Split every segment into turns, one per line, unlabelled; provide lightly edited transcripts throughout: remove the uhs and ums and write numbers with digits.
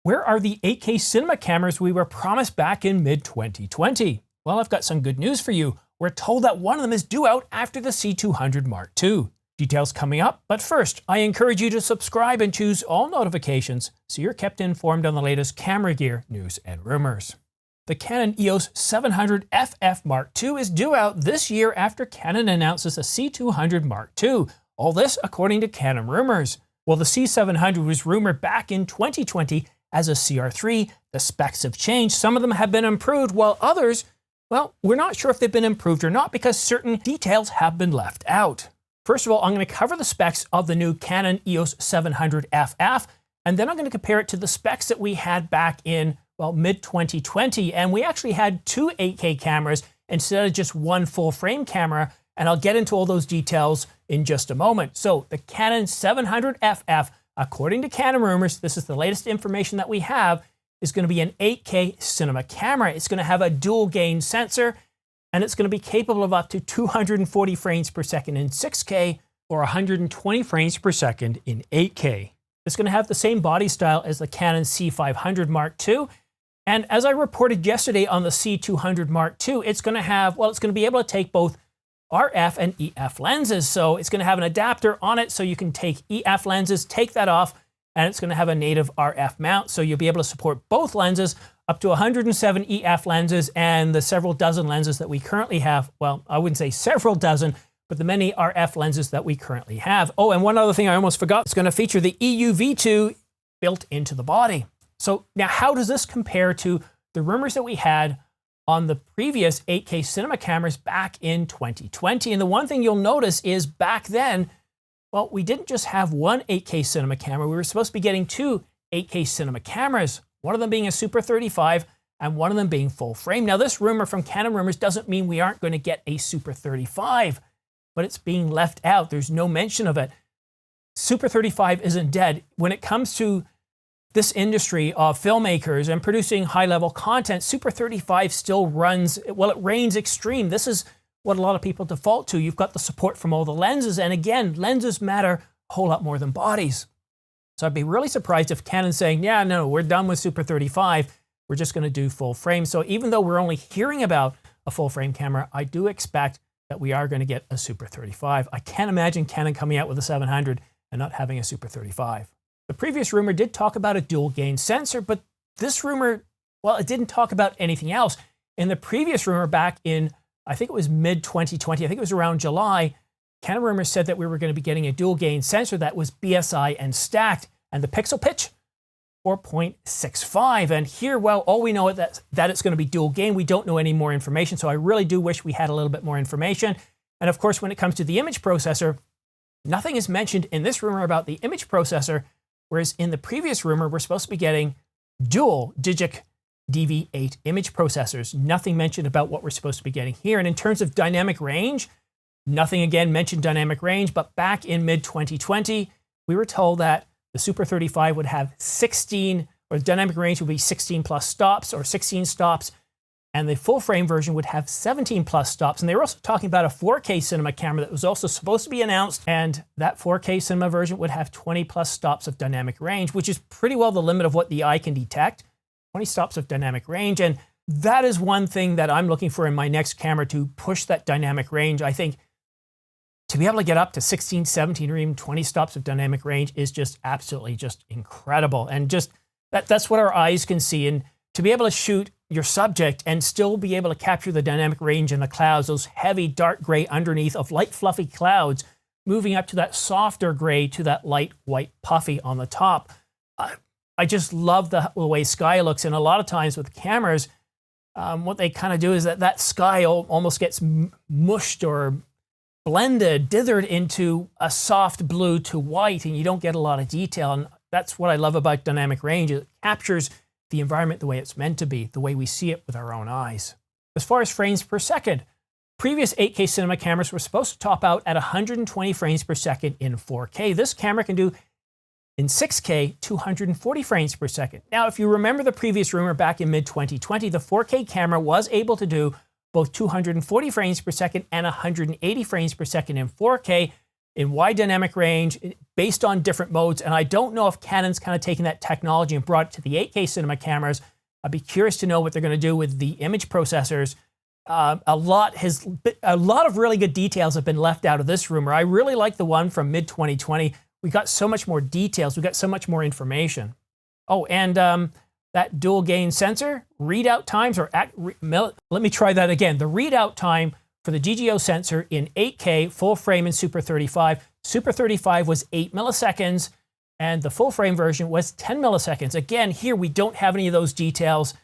Where are the 8K cinema cameras we were promised back in mid-2020? Well, I've got some good news for you. We're told that one of them is due out after the C200 Mark II. Details coming up, but first, I encourage you to subscribe and choose all notifications so you're kept informed on the latest camera gear, news, and rumors. The Canon EOS 700 FF Mark II is due out this year after Canon announces a C200 Mark II. All this according to Canon rumors. Well, the C700 was rumored back in 2020 as a CR3. The specs have changed. Some of them have been improved, while others, well, we're not sure if they've been improved or not because certain details have been left out. First of all, I'm going to cover the specs of the new Canon EOS 700 FF, and then I'm going to compare it to the specs that we had back in, well, mid-2020. And we actually had two 8K cameras instead of just one full-frame camera, and I'll get into all those details in just a moment. So the Canon 700 FF, according to Canon rumors, this is the latest information that we have, is going to be an 8K cinema camera. It's going to have a dual gain sensor, and it's going to be capable of up to 240 frames per second in 6K or 120 frames per second in 8K. It's going to have the same body style as the Canon C500 Mark II. And as I reported yesterday on the C200 Mark II, it's going to have, well, it's going to be able to take both RF and EF lenses. So it's going to have an adapter on it so you can take EF lenses, take that off, and it's going to have a native RF mount. So you'll be able to support both lenses, up to 107 EF lenses and the several dozen lenses that we currently have. Well, I wouldn't say several dozen, but the many RF lenses that we currently have. Oh, and one other thing I almost forgot, it's going to feature the EUV2 built into the body. So now how does this compare to the rumors that we had on the previous 8K cinema cameras back in 2020? And the one thing you'll notice is back then, well, we didn't just have one 8K cinema camera. We were supposed to be getting two 8K cinema cameras, one of them being a Super 35 and one of them being full frame. Now, this rumor from Canon rumors doesn't mean we aren't going to get a Super 35, but it's being left out. There's no mention of it. Super 35 isn't dead. When it comes to this industry of filmmakers and producing high-level content, Super 35 still runs, well, it reigns extreme. This is what a lot of people default to. You've got the support from all the lenses, and again, lenses matter a whole lot more than bodies. So I'd be really surprised if Canon's saying, yeah, no, we're done with Super 35. We're just going to do full frame. So even though we're only hearing about a full frame camera, I do expect that we are going to get a Super 35. I can't imagine Canon coming out with a 700 and not having a Super 35. The previous rumor did talk about a dual gain sensor, but this rumor, well, it didn't talk about anything else. In the previous rumor back in, I think it was mid-2020, I think it was around July, Canon rumors said that we were going to be getting a dual gain sensor that was BSI and stacked, and the pixel pitch, 4.65. And here, well, all we know is that it's going to be dual gain. We don't know any more information, so I really do wish we had a little bit more information. And of course, when it comes to the image processor, nothing is mentioned in this rumor about the image processor, whereas in the previous rumor, we're supposed to be getting dual Digic DV8 image processors. Nothing mentioned about what we're supposed to be getting here. And in terms of dynamic range, nothing again mentioned dynamic range, but back in mid-2020, we were told that the Super 35 would have 16, or the dynamic range would be 16 plus stops or 16 stops, and the full frame version would have 17 plus stops. And they were also talking about a 4K cinema camera that was also supposed to be announced, and that 4K cinema version would have 20 plus stops of dynamic range, which is pretty well the limit of what the eye can detect, 20 stops of dynamic range. And that is one thing that I'm looking for in my next camera, to push that dynamic range. I think to be able to get up to 16, 17, or even 20 stops of dynamic range is just absolutely just incredible. And just that's what our eyes can see. And to be able to shoot your subject and still be able to capture the dynamic range in the clouds, those heavy dark gray underneath of light fluffy clouds, moving up to that softer gray to that light white puffy on the top. I just love the way sky looks. And a lot of times with cameras, what they kind of do is that sky almost gets mushed or blended, dithered into a soft blue to white, and you don't get a lot of detail. And that's what I love about dynamic range. It captures the environment the way it's meant to be, the way we see it with our own eyes. As far as frames per second, previous 8K cinema cameras were supposed to top out at 120 frames per second in 4K. This camera can do in 6K, 240 frames per second. Now, if you remember the previous rumor back in mid-2020, the 4K camera was able to do both 240 frames per second and 180 frames per second in 4K. in wide dynamic range based on different modes. And I don't know if Canon's kind of taken that technology and brought it to the 8K cinema cameras. I'd be curious to know what they're going to do with the image processors. A lot of really good details have been left out of this rumor. I really like the one from mid-2020. We got so much more details. We got so much more information. Oh, and that dual gain sensor, readout times let me try that again. The readout time for the GGO sensor in 8K, full frame in Super 35. Super 35 was 8 milliseconds, and the full frame version was 10 milliseconds. Again, here we don't have any of those details.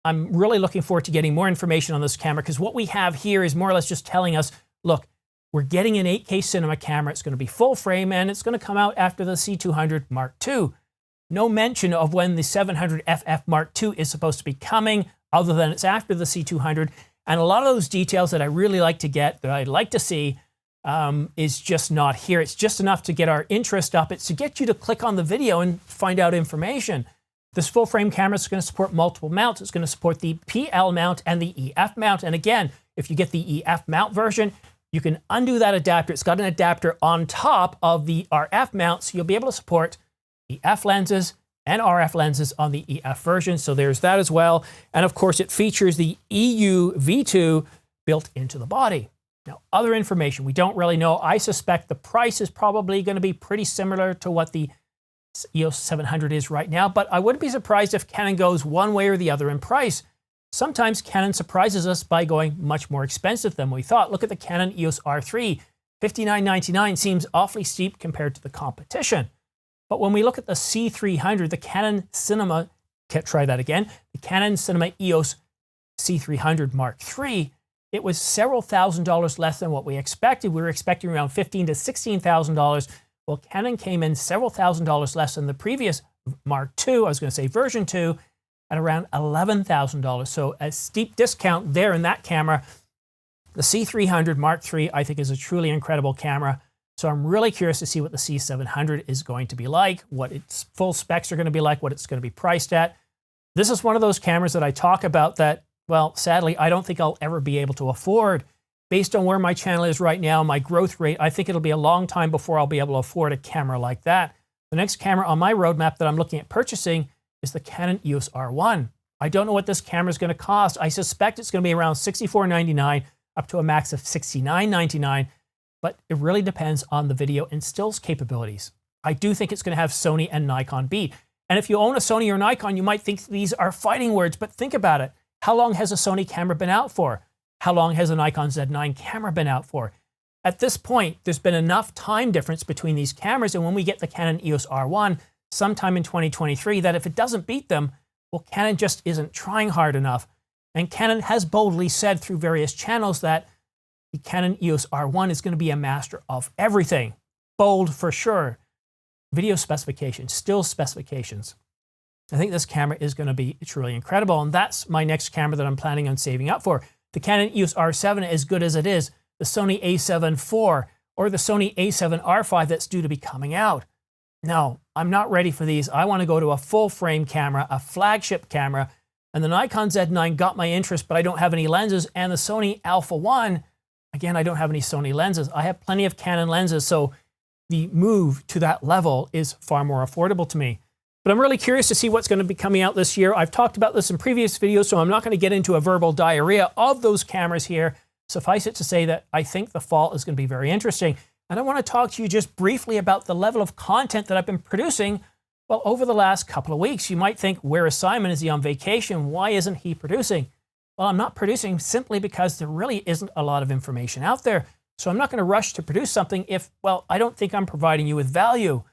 I'm really looking forward to getting more information on this camera, because what we have here is more or less just telling us, look, we're getting an 8K cinema camera. It's going to be full frame, and it's going to come out after the C200 Mark II. No mention of when the 700 FF Mark II is supposed to be coming, other than it's after the C200. And a lot of those details that I really like to get, that I'd like to see, is just not here. It's just enough to get our interest up. It's to get you to click on the video and find out information. This full frame camera is going to support multiple mounts. It's going to support the PL mount and the EF mount. And again, if you get the EF mount version, you can undo that adapter. It's got an adapter on top of the RF mount, so you'll be able to support EF lenses and RF lenses on the EF version. So there's that as well. And of course, it features the EU V2 built into the body. Now, other information we don't really know. I suspect the price is probably going to be pretty similar to what the EOS 700 is right now, but I wouldn't be surprised if Canon goes one way or the other in price. Sometimes Canon surprises us by going much more expensive than we thought. Look at the Canon EOS R3. $59.99 seems awfully steep compared to the competition. But when we look at the C300, the Canon Cinema, try that again, the Canon Cinema EOS C300 Mark III, it was several $1,000s less than what we expected. We were expecting around $15,000 to $16,000. Well, Canon came in several $1,000s less than the previous Mark II, I was going to say version 2, at around $11,000. So a steep discount there in that camera. The C300 Mark III, I think, is a truly incredible camera. So I'm really curious to see what the C700 is going to be like, what its full specs are going to be like, what it's going to be priced at. This is one of those cameras that I talk about that, well, sadly, I don't think I'll ever be able to afford. Based on where my channel is right now, my growth rate, I think it'll be a long time before I'll be able to afford a camera like that. The next camera on my roadmap that I'm looking at purchasing is the Canon EOS R1. I don't know what this camera is going to cost. I suspect it's going to be around $64.99 up to a max of $69.99, but it really depends on the video and stills capabilities. I do think it's going to have Sony and Nikon beat. And if you own a Sony or Nikon, you might think these are fighting words, but think about it. How long has a Sony camera been out for? How long has a Nikon Z9 camera been out for? At this point, there's been enough time difference between these cameras, and when we get the Canon EOS R1 sometime in 2023, that if it doesn't beat them, well, Canon just isn't trying hard enough. And Canon has boldly said through various channels that the Canon EOS R1 is going to be a master of everything. Bold for sure. Video specifications, still specifications. I think this camera is going to be truly incredible, and that's my next camera that I'm planning on saving up for. The Canon EOS R7, as good as it is, the Sony a7 IV, or the Sony a7 R5 that's due to be coming out. No, I'm not ready for these. I want to go to a full frame camera, a flagship camera, and the Nikon Z9 got my interest, but I don't have any lenses, and the Sony Alpha 1, again, I don't have any Sony lenses. I have plenty of Canon lenses, so the move to that level is far more affordable to me. But I'm really curious to see what's going to be coming out this year. I've talked about this in previous videos, so I'm not going to get into a verbal diarrhea of those cameras here. Suffice it to say that I think the fall is going to be very interesting. And I want to talk to you just briefly about the level of content that I've been producing, well, over the last couple of weeks. You might think, where is Simon? Is he on vacation? Why isn't he producing? Well, I'm not producing simply because there really isn't a lot of information out there. So I'm not going to rush to produce something if, well, I don't think I'm providing you with value.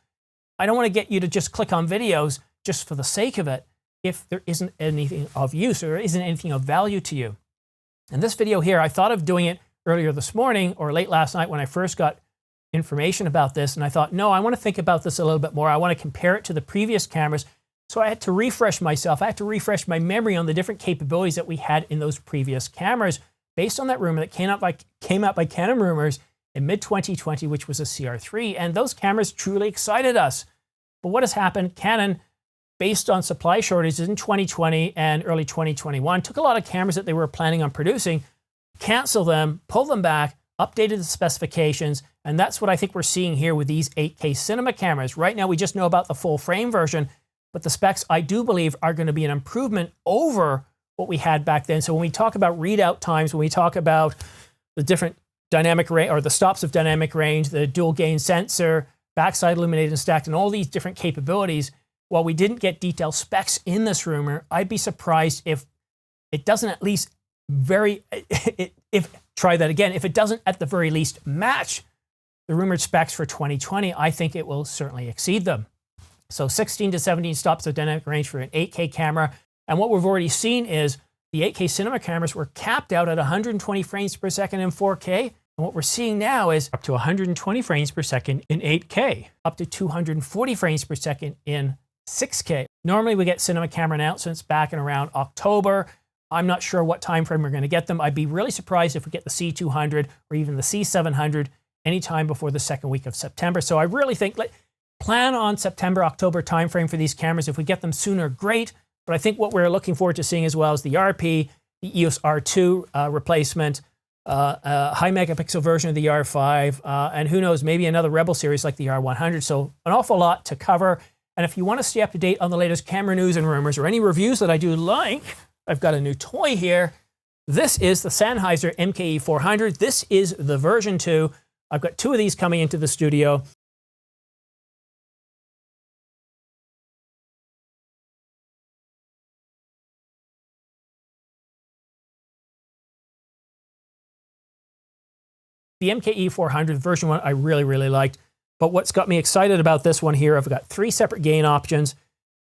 I don't want to get you to just click on videos just for the sake of it if there isn't anything of use or there isn't anything of value to you. And this video here, I thought of doing it earlier this morning or late last night when I first got information about this, and I thought, no, I want to think about this a little bit more. I want to compare it to the previous cameras. So I had to refresh myself. I had to refresh my memory on the different capabilities that we had in those previous cameras based on that rumor that came out by Canon Rumors in mid-2020, which was a CR3, and those cameras truly excited us. But what has happened? Canon, based on supply shortages in 2020 and early 2021, took a lot of cameras that they were planning on producing, canceled them, pulled them back, updated the specifications, and that's what I think we're seeing here with these 8K cinema cameras. Right now we just know about the full frame version, but the specs I do believe are going to be an improvement over what we had back then. So when we talk about readout times, when we talk about the different dynamic range, or the stops of dynamic range, the dual gain sensor, backside illuminated and stacked, and all these different capabilities, while we didn't get detailed specs in this rumor, I'd be surprised if it doesn't at least try that again. If it doesn't at the very least match the rumored specs for 2020, I think it will certainly exceed them. So 16 to 17 stops of dynamic range for an 8K camera. And what we've already seen is the 8K cinema cameras were capped out at 120 frames per second in 4K. And what we're seeing now is up to 120 frames per second in 8K, up to 240 frames per second in 6K. Normally we get cinema camera announcements back in around October. I'm not sure what time frame we're going to get them. I'd be really surprised if we get the C200 or even the C700 anytime before the second week of September. So I really think plan on September, October timeframe for these cameras. If we get them sooner, great. But I think what we're looking forward to seeing as well is the RP, the EOS R2 replacement, a high megapixel version of the R5, and who knows, maybe another Rebel series like the R100. So an awful lot to cover. And if you want to stay up to date on the latest camera news and rumors or any reviews that I do like, I've got a new toy here. This is the Sennheiser MKE400. This is the version 2. I've got 2 of these coming into the studio. The MKE400 version 1 I really, really liked. But what's got me excited about this one here, I've got 3 separate gain options.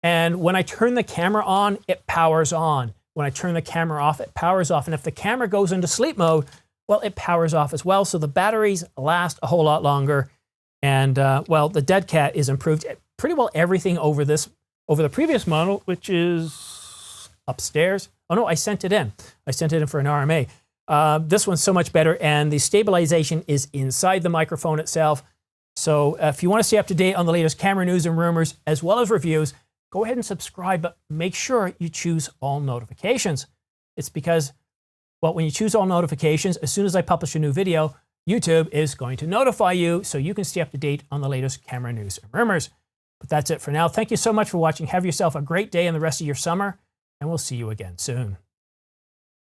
And when I turn the camera on, it powers on. When I turn the camera off, it powers off. And if the camera goes into sleep mode, well, it powers off as well. So the batteries last a whole lot longer. And well, the dead cat is improved. Pretty well everything over the previous model, which is upstairs. Oh no, I sent it in. I sent it in for an RMA. This one's so much better, and the stabilization is inside the microphone itself. So if you want to stay up to date on the latest camera news and rumors, as well as reviews, go ahead and subscribe, but make sure you choose all notifications. It's because, well, when you choose all notifications, as soon as I publish a new video, YouTube is going to notify you so you can stay up to date on the latest camera news and rumors. But that's it for now. Thank you so much for watching. Have yourself a great day and the rest of your summer, and we'll see you again soon.